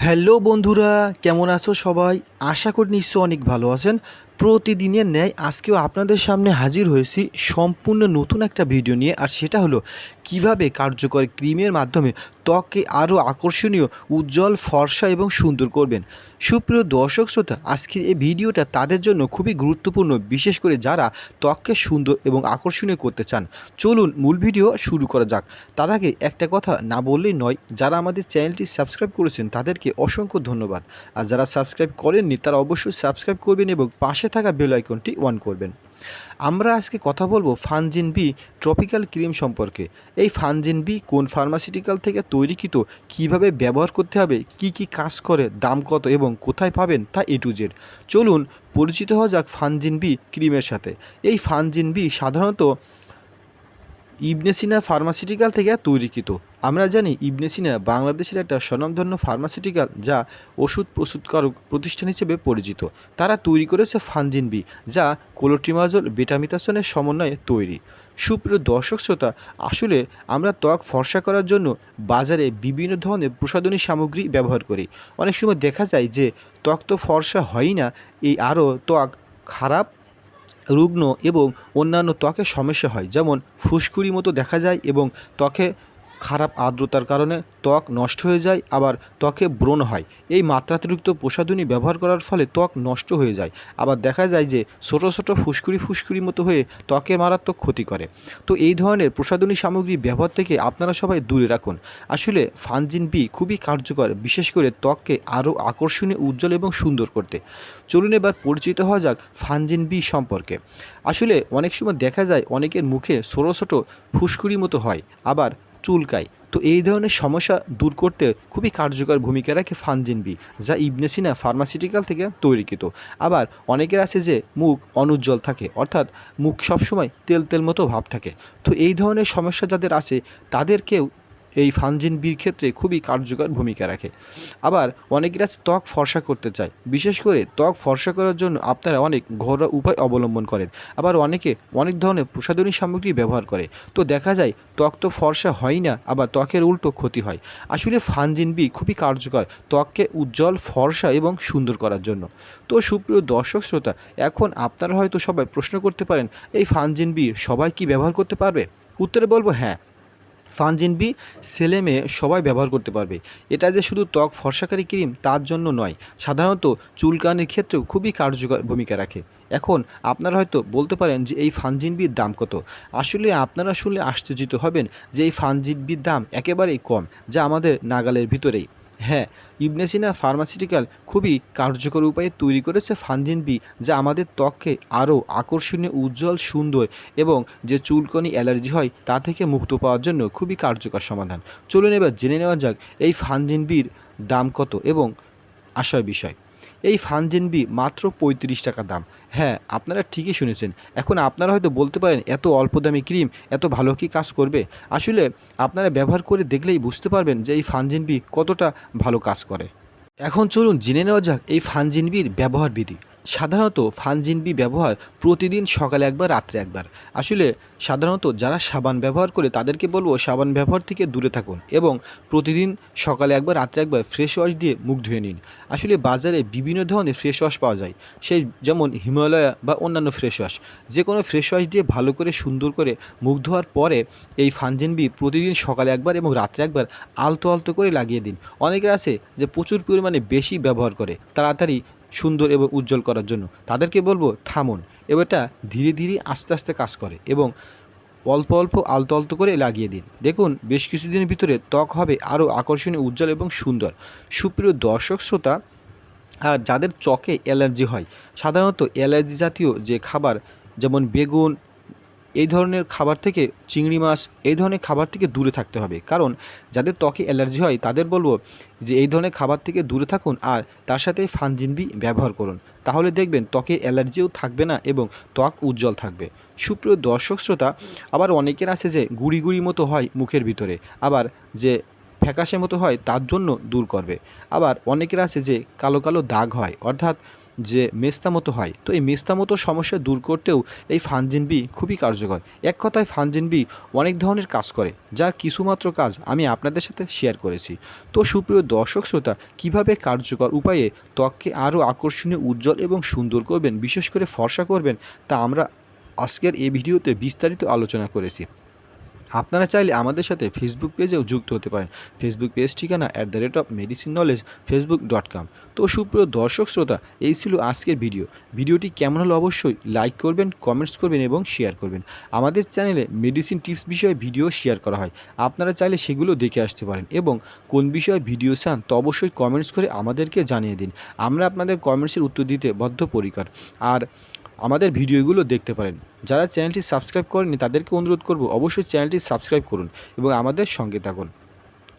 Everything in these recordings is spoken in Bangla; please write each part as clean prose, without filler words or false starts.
হ্যালো বন্ধুরা, কেমন আছো সবাই? আশা করি নিশ্চয়ই অনেক ভালো আছেন। প্রতিদিনের ন্যায় আজকেও আপনাদের সামনে হাজির হয়েছি সম্পূর্ণ নতুন একটা ভিডিও নিয়ে। আর সেটা হলো কিভাবে কার্যকর ক্রিমের মাধ্যমে ত্বককে আরও আকর্ষণীয়, উজ্জ্বল, ফর্সা এবং সুন্দর করবেন। সুপ্রিয় দর্শক শ্রোতা, আজকের এই ভিডিওটা তাদের জন্য খুবই গুরুত্বপূর্ণ, বিশেষ করে যারা ত্বককে সুন্দর এবং আকর্ষণীয় করতে চান। চলুন মূল ভিডিও শুরু করা যাক। তার আগে একটা কথা না বললেই নয়, যারা আমাদের চ্যানেলটি সাবস্ক্রাইব করেছেন তাদেরকে অসংখ্য ধন্যবাদ। আর যারা সাবস্ক্রাইব করেননি তারা অবশ্যই সাবস্ক্রাইব করবেন এবং পাশে থাকা বেল আইকনটি অন করবেন। আমরা আজকে কথা বলবো ফানজিন বি ট্রপিক্যাল ক্রিম সম্পর্কে। এই ফানজিন বি কোন ফার্মাসিউটিক্যাল থেকে তৈরিকৃত, কিভাবে ব্যবহার করতে হবে, কি কি কাজ করে, দাম কত এবং কোথায় পাবেন তা এ টু জেড। চলুন পরিচিত হওয়া যাক ফানজিন বি ক্রিমের সাথে। এই ফানজিন বি সাধারণত ইবনে সিনা ফার্মাসিউটিক্যাল থেকে তৈরিকৃত। আমরা জানি ইবনে সিনা বাংলাদেশের একটা স্বনামধন্য ফার্মাসিউটিক্যাল, যা ওষুধ প্রস্তুতকারক প্রতিষ্ঠান হিসেবে পরিচিত। তারা তৈরি করেছে ফানজিন বি, যা কোলোট্রিমাজোল বেটামিথাসনের সমন্বয়ে তৈরি। সুপ্রিয় দর্শক শ্রোতা, আসলে আমরা ত্বক ফর্সা করার জন্য বাজারে বিভিন্ন ধরনের প্রসাধনী সামগ্রী ব্যবহার করি। অনেক সময় দেখা যায় যে ত্বক তো ফর্সা হয়ই না, এই আরও ত্বক খারাপ, রুগ্ন এবং অন্যান্য ত্বকের সমস্যা হয়, যেমন ফুসকুড়ি মতো দেখা যায় এবং ত্বকে খারাপ আর্দ্রতার কারণে ত্বক নষ্ট হয়ে যায়, আবার ত্বকে ব্রণ হয়। এই মাত্রাতিরিক্ত প্রসাধনী ব্যবহার করার ফলে ত্বক নষ্ট হয়ে যায়, আবার দেখা যায় যে ছোটো ছোটো ফুসকুড়ি মতো হয়ে ত্বকের মারাত্মক ক্ষতি করে। তো এই ধরনের প্রসাধনী সামগ্রী ব্যবহার থেকে আপনারা সবাই দূরে রাখুন। আসলে ফানজিন বি খুবই কার্যকর, বিশেষ করে ত্বককে আরও আকর্ষণীয়, উজ্জ্বল এবং সুন্দর করতে। চলুন এবার পরিচিত হওয়া যাক ফানজিন বি সম্পর্কে। আসলে অনেক সময় দেখা যায় অনেকের মুখে ছোটো ছোটো ফুসকুড়ি মতো হয়, আবার চুলকায়। তো এই ধরনের সমস্যা দূর করতে খুবই কার্যকর ভূমিকা রাখে ফানজিন বি, যা ইবনে সিনা ফার্মাসিউটিক্যাল থেকে তৈরিকৃত। আবার অনেকের আছে যে মুখ অনুজ্জ্বল থাকে, অর্থাৎ মুখ সবসময় তেল তেল মতো ভাব থাকে। তো এই ধরনের সমস্যা যাদের আছে তাদেরকেও এই ফানজিন বির ক্ষেত্রে খুবই কার্যকর ভূমিকা রাখে। আবার অনেকের আছে ত্বক ফর্সা করতে চায়, বিশেষ করে ত্বক ফর্সা করার জন্য আপনারা অনেক ঘরোয়া উপায় অবলম্বন করেন। আবার অনেকে অনেক ধরনের প্রসাধনী সামগ্রী ব্যবহার করে, তো দেখা যায় ত্বক তো ফর্সা হয় না, আবার ত্বকের উল্টো ক্ষতি হয়। আসলে ফানজিন বি খুবই কার্যকর ত্বককে উজ্জ্বল, ফর্সা এবং সুন্দর করার জন্য। তো সুপ্রিয় দর্শক শ্রোতা, এখন আপনারা হয়তো সবাই প্রশ্ন করতে পারেন, এই ফানজিন বি সবাই কি ব্যবহার করতে পারবে? উত্তরে বলবো হ্যাঁ, ফানজিন বি ছেলে মেয়ে সবাই ব্যবহার করতে পারবে। এটা যে শুধু ত্বক ফর্সাকারী ক্রিম তার জন্য নয়, সাধারণত চুলকানির ক্ষেত্রেও খুবই কার্যকর ভূমিকা রাখে। এখন আপনারা হয়তো বলতে পারেন যে এই ফানজিন বির দাম কত? আসলে আপনারা শুনলে আশ্চর্যিত হবেন যে এই ফানজিন বির দাম একেবারেই কম, যা আমাদের নাগালের ভিতরেই। হ্যাঁ, ইবনে সিনা ফার্মাসিউটিক্যাল খুবই কার্যকর উপায়ে তৈরি করেছে ফানজিন বি, যা আমাদের ত্বককে আরও আকর্ষণীয়, উজ্জ্বল, সুন্দর এবং যে চুলকানি, অ্যালার্জি হয় তা থেকে মুক্ত পাওয়ার জন্য খুবই কার্যকর সমাধান। চলুন এবার জেনে নেওয়া যাক এই ফানজিন বির দাম কত এবং আসার বিষয়। এই ফানজিন বি মাত্র 35 টাকা দাম। হ্যাঁ, আপনারা ঠিকই শুনেছেন। এখন আপনারা হয়তো বলতে পারেন, এত অল্প দামি ক্রিম এত ভালো কি কাজ করবে? আসলে আপনারা ব্যবহার করে দেখলেই বুঝতে পারবেন যে এই ফানজিন বি কতটা ভালো কাজ করে। এখন চলুন জেনে নেওয়া যাক এই ফানজিন বির ব্যবহার বিধি। সাধারণত ফানজিন বি ব্যবহার প্রতিদিন সকালে একবার, রাত্রে একবার। আসলে সাধারণত যারা সাবান ব্যবহার করে তাদেরকে বলবো সাবান ব্যবহার থেকে দূরে থাকুন এবং প্রতিদিন সকালে একবার, রাত্রে একবার ফ্রেশ ওয়াশ দিয়ে মুখ ধুয়ে নিন। আসলে বাজারে বিভিন্ন ধরনের ফ্রেশ ওয়াশ পাওয়া যায়, সেই যেমন হিমালয়া বা অন্যান্য ফ্রেশ ওয়াশ। যে কোনো ফ্রেশ ওয়াশ দিয়ে ভালো করে সুন্দর করে মুখ ধোয়ার পরে এই ফানজিন বি প্রতিদিন সকালে একবার এবং রাত্রে একবার আলতো আলতো করে লাগিয়ে দিন। অনেকের আছে যে প্রচুর পরিমাণে বেশি ব্যবহার করে তাড়াতাড়ি সুন্দর এবং উজ্জ্বল করার জন্য, তাদেরকে বলবো থামুন। এবারটা ধীরে ধীরে আস্তে আস্তে কাজ করে এবং অল্প অল্প আলতো আলতো করে লাগিয়ে দিন। দেখুন বেশ কিছুদিনের ভিতরে ত্বক হবে আরও আকর্ষণীয়, উজ্জ্বল এবং সুন্দর। সুপ্রিয় দর্শক শ্রোতা, আর যাদের ত্বকে অ্যালার্জি হয়, সাধারণত অ্যালার্জি জাতীয় যে খাবার, যেমন বেগুন, এই ধরনের খাবার থেকে, চিংড়ি মাছ, এই ধরনের খাবার থেকে দূরে থাকতে হবে। কারণ যাদের ত্বকে অ্যালার্জি হয় তাদের বলবো যে এই ধরনের খাবার থেকে দূরে থাকুন, আর তার সাথে ফানজিন বি ব্যবহার করুন। তাহলে দেখবেন ত্বকে অ্যালার্জিও থাকবে না এবং ত্বক উজ্জ্বল থাকবে। সুপ্রিয় দর্শক শ্রোতা, আবার অনেকের আছে যে গুড়ি গুড়ি মতো হয় মুখের ভিতরে, আবার যে ফ্যাকাশে মতো হয় তার জন্য দূর করবে। আবার অনেকের আছে যে কালো কালো দাগ হয়, অর্থাৎ যে মেস্তা মতো হয়, তো এই মেস্তা মতো সমস্যা দূর করতেও এই ফানজিন বি খুবই কার্যকর। এক কথায় ফানজিন বি অনেক ধরনের কাজ করে, যার কিছুমাত্র কাজ আমি আপনাদের সাথে শেয়ার করেছি। তো সুপ্রিয় দর্শক শ্রোতা, কীভাবে কার্যকর উপায়ে ত্বককে আরও আকর্ষণীয়, উজ্জ্বল এবং সুন্দর করবেন, বিশেষ করে ফর্সা করবেন, তা আমরা আজকের এই ভিডিওতে বিস্তারিত আলোচনা করেছি। আপনারা চাইলে আমাদের সাথে ফেসবুক পেজেও যুক্ত হতে পারেন। ফেসবুক পেজ ঠিকানা @medicine-knowledge facebook.com। তো সুপ্রিয় দর্শক শ্রোতা, এই ছিল আজকের ভিডিওটি কেমন হলো অবশ্যই লাইক করবেন, কমেন্টস করবেন এবং শেয়ার করবেন। আমাদের চ্যানেলে মেডিসিন টিপস বিষয়ে ভিডিও শেয়ার করা হয়, আপনারা চাইলে সেগুলো দেখে আসতে পারেন। এবং কোন বিষয়ে ভিডিও চান তো অবশ্যই কমেন্টস করে আমাদেরকে জানিয়ে দিন, আমরা আপনাদের কমেন্টসের উত্তর দিতে বদ্ধপরিকর। আর আমাদের ভিডিওগুলো দেখতে পারেন। যারা চ্যানেলটি সাবস্ক্রাইব করেনি তাদেরকে অনুরোধ করব অবশ্যই চ্যানেলটি সাবস্ক্রাইব করুন এবং আমাদের সঙ্গে থাকুন।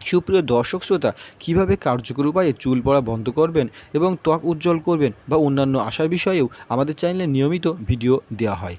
সুপ্রিয় দর্শক শ্রোতা, কীভাবে কার্যকর উপায়ে চুল পড়া বন্ধ করবেন এবং ত্বক উজ্জ্বল করবেন বা অন্যান্য আশার বিষয়েও আমাদের চ্যানেলে নিয়মিত ভিডিও দেওয়া হয়।